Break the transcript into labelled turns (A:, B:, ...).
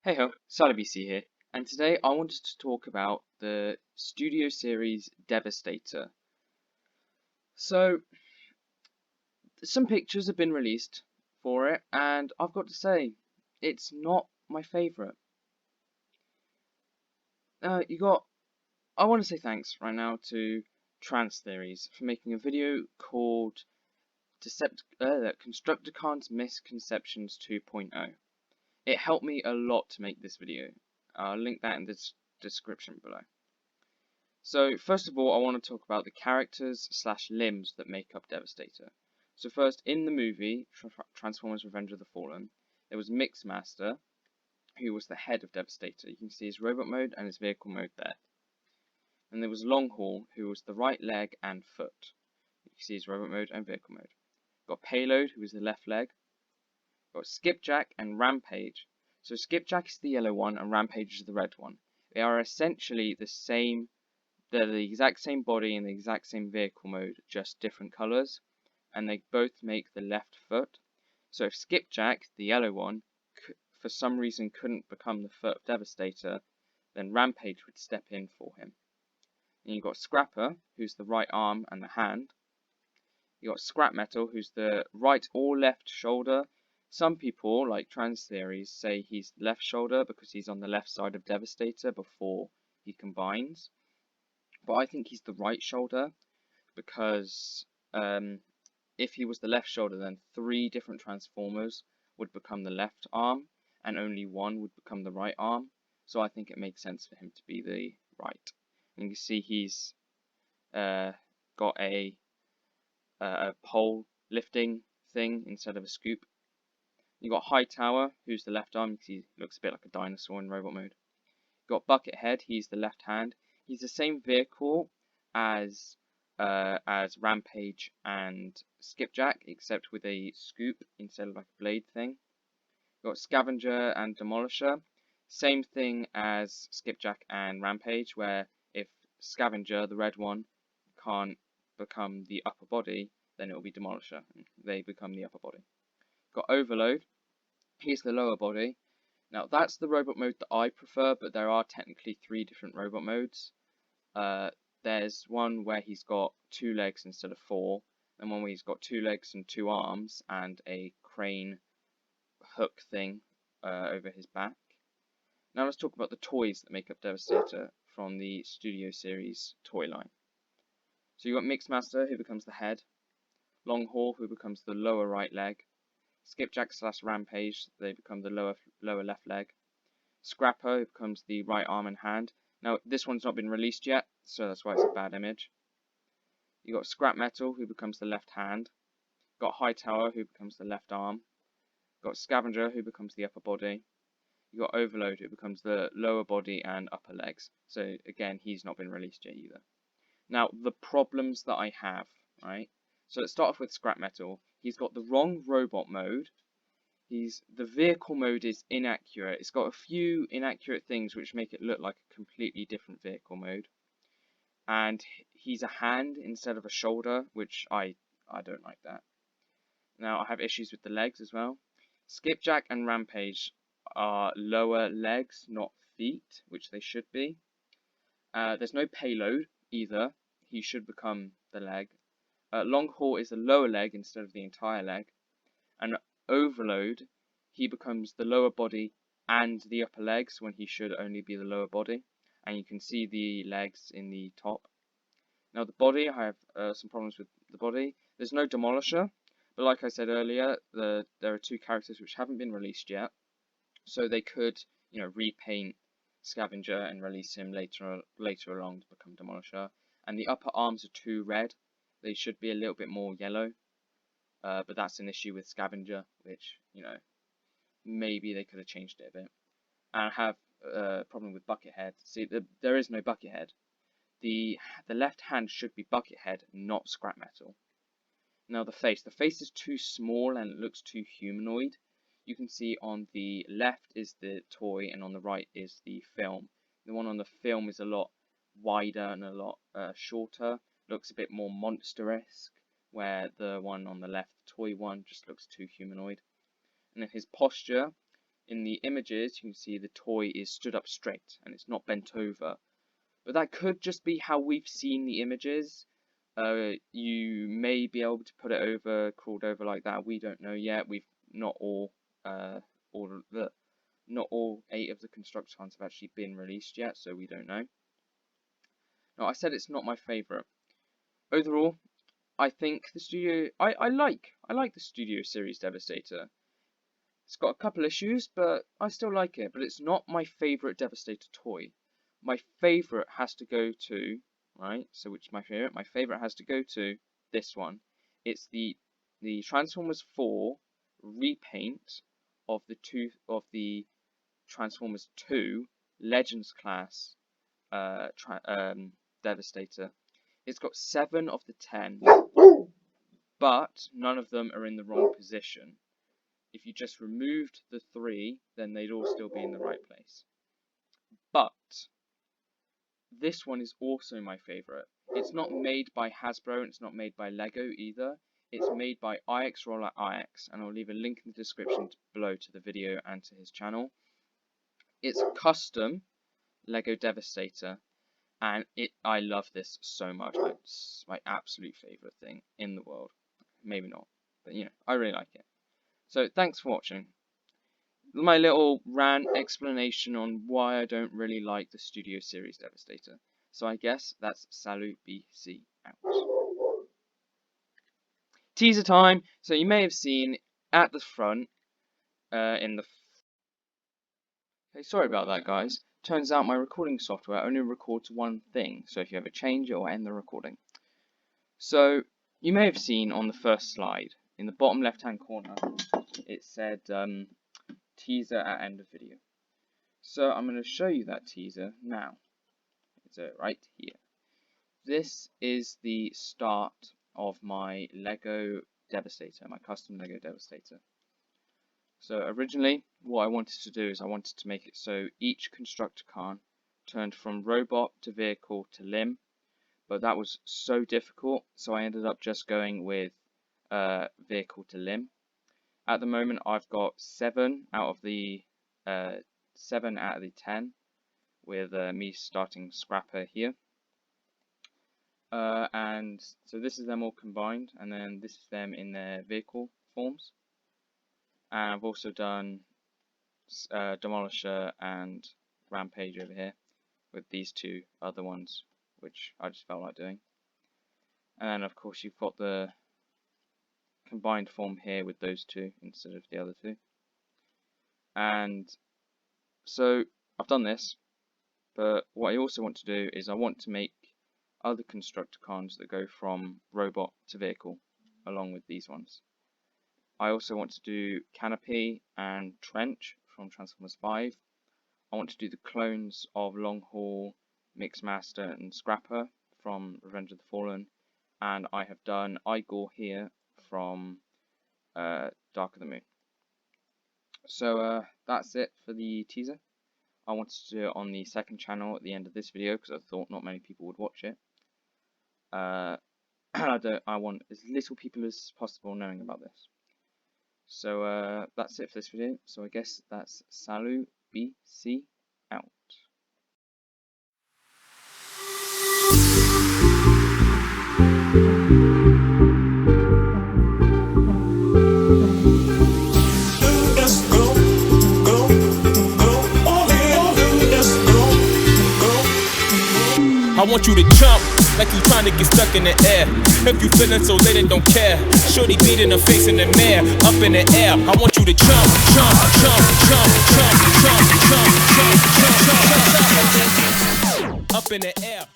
A: Hey ho, Sal-two-BC here, and today I wanted to talk about the studio series Devastator. So, some pictures have been released for it, and I've got to say, it's not my favourite. I want to say thanks right now to Trans Theories for making a video called Constructicons Misconceptions 2.0. It helped me a lot to make this video. I'll link that in the description below. So first of all, I want to talk about the characters / limbs that make up Devastator. So first, in the movie Transformers: Revenge of the Fallen, there was Mixmaster, who was the head of Devastator. You can see his robot mode and his vehicle mode there. And there was Longhaul, who was the right leg and foot. You can see his robot mode and vehicle mode. Got Payload, who was the left leg. Got Skipjack and Rampage. So Skipjack is the yellow one and Rampage is the red one. They are essentially the same. They're the exact same body and the exact same vehicle mode, just different colours, and they both make the left foot. So if Skipjack, the yellow one, for some reason couldn't become the foot of Devastator, then Rampage would step in for him. And you've got Scrapper, who's the right arm and the hand. You've got Scrap Metal, who's the right or left shoulder. Some people, like Trans Theories, say he's left shoulder because he's on the left side of Devastator before he combines. But I think he's the right shoulder because if he was the left shoulder, then 3 different Transformers would become the left arm and only one would become the right arm. So I think it makes sense for him to be the right. And you can see he's got a pole lifting thing instead of a scoop. You got Hightower, who's the left arm because he looks a bit like a dinosaur in robot mode. You got Buckethead, he's the left hand. He's the same vehicle as Rampage and Skipjack, except with a scoop instead of like a blade thing. You've got Scavenger and Demolisher. Same thing as Skipjack and Rampage, where if Scavenger, the red one, can't become the upper body, then it will be Demolisher. They become the upper body. You've got Overload. He's the lower body. Now that's the robot mode that I prefer, but there are technically 3 different robot modes. There's one where he's got 2 legs instead of 4, and one where he's got 2 legs and 2 arms and a crane hook thing over his back. Now let's talk about the toys that make up Devastator from the Studio Series toy line. So you've got Mixmaster, who becomes the head, Longhaul, who becomes the lower right leg, Skipjack / Rampage, they become the lower left leg, Scrapper, who becomes the right arm and hand. Now, this one's not been released yet, so that's why it's a bad image. You got Scrap Metal, who becomes the left hand. Got Hightower, who becomes the left arm. Got Scavenger, who becomes the upper body. You got Overload, who becomes the lower body and upper legs. So again, he's not been released yet either. Now, the problems that I have, right? So let's start off with Scrap Metal. He's got the wrong robot mode. The vehicle mode is inaccurate. It's got a few inaccurate things which make it look like a completely different vehicle mode. And he's a hand instead of a shoulder, which I don't like that. Now I have issues with the legs as well. Skipjack and Rampage are lower legs, not feet, which they should be. There's no Payload either. He should become the leg. Longhaul is the lower leg instead of the entire leg. And Overload, he becomes the lower body and the upper legs when he should only be the lower body. And you can see the legs in the top. Now the body, I have some problems with the body. There's no Demolisher, but like I said earlier, there are 2 characters which haven't been released yet. So they could, repaint Scavenger and release him later along to become Demolisher. And the upper arms are too red. They should be a little bit more yellow. But that's an issue with Scavenger, which, maybe they could have changed it a bit. And I have a problem with Buckethead. See, there is no Buckethead. The left hand should be Buckethead, not Scrap Metal. Now the face is too small and it looks too humanoid. You can see on the left is the toy and on the right is the film. The one on the film is a lot wider and a lot shorter. Looks a bit more monster-esque. where the one on the left, the toy one, just looks too humanoid. And then his posture, in the images, you can see the toy is stood up straight and it's not bent over. But that could just be how we've seen the images. You may be able to put it over, crawled over like that. We don't know yet. We've not all 8 of the Constructicons have actually been released yet, so we don't know. Now, I said it's not my favourite. Overall, I think the studio, I like the Studio Series Devastator. It's got a couple issues, but I still like it. But it's not my favourite Devastator toy. My favourite has to go to, right? So which is my favourite? My favourite has to go to this one. It's the Transformers 4 repaint of the Transformers 2 Legends class Devastator. It's got 7 of the 10, but none of them are in the wrong position. If you just removed the 3, then they'd all still be in the right place. But this one is also my favourite. It's not made by Hasbro and it's not made by Lego either. It's made by IX Roller IX, and I'll leave a link in the description below to the video and to his channel. It's custom Lego Devastator, and I love this so much. It's my absolute favourite thing in the world. Maybe not, but you know, I really like it. So thanks for watching. My little rant explanation on why I don't really like the Studio Series Devastator. So I guess that's Sal-two-BC out. Teaser time. So you may have seen at the front, okay, sorry about that, guys. Turns out my recording software only records one thing, so if you ever change it or end the recording. So you may have seen on the first slide, in the bottom left hand corner, it said teaser at end of video. So I'm going to show you that teaser now. It's right here. This is the start of my Lego Devastator, my custom Lego Devastator. So originally, what I wanted to do is I wanted to make it so each Constructicon turned from robot to vehicle to limb, but that was so difficult, so I ended up just going with vehicle to limb. At the moment, I've got 7 out of the 10, with me starting Scrapper here. And so this is them all combined, and then this is them in their vehicle forms. And I've also done Demolisher and Rampage over here with these 2 other ones, which I just felt like doing. And then of course you've got the combined form here with those 2 instead of the other 2. And so I've done this, but what I also want to do is I want to make other Constructicons that go from robot to vehicle along with these ones. I also want to do Canopy and Trench from Transformers 5. I want to do the clones of Longhaul, Mixmaster and Scrapper from Revenge of the Fallen, and I have done Igor here from Dark of the Moon. So that's it for the teaser. I wanted to do it on the second channel at the end of this video because I thought not many people would watch it. I want as little people as possible knowing about this. So that's it for this video. So I guess that's Sal-two-BC out.
B: I want you to jump like you trying to get stuck in the air. If you feeling so late and don't care, shorty beat in the face in the mirror, up in the air. I want you to jump, jump, jump, jump, jump, jump, jump, jump, jump, jump, jump, jump, jump, up in the air.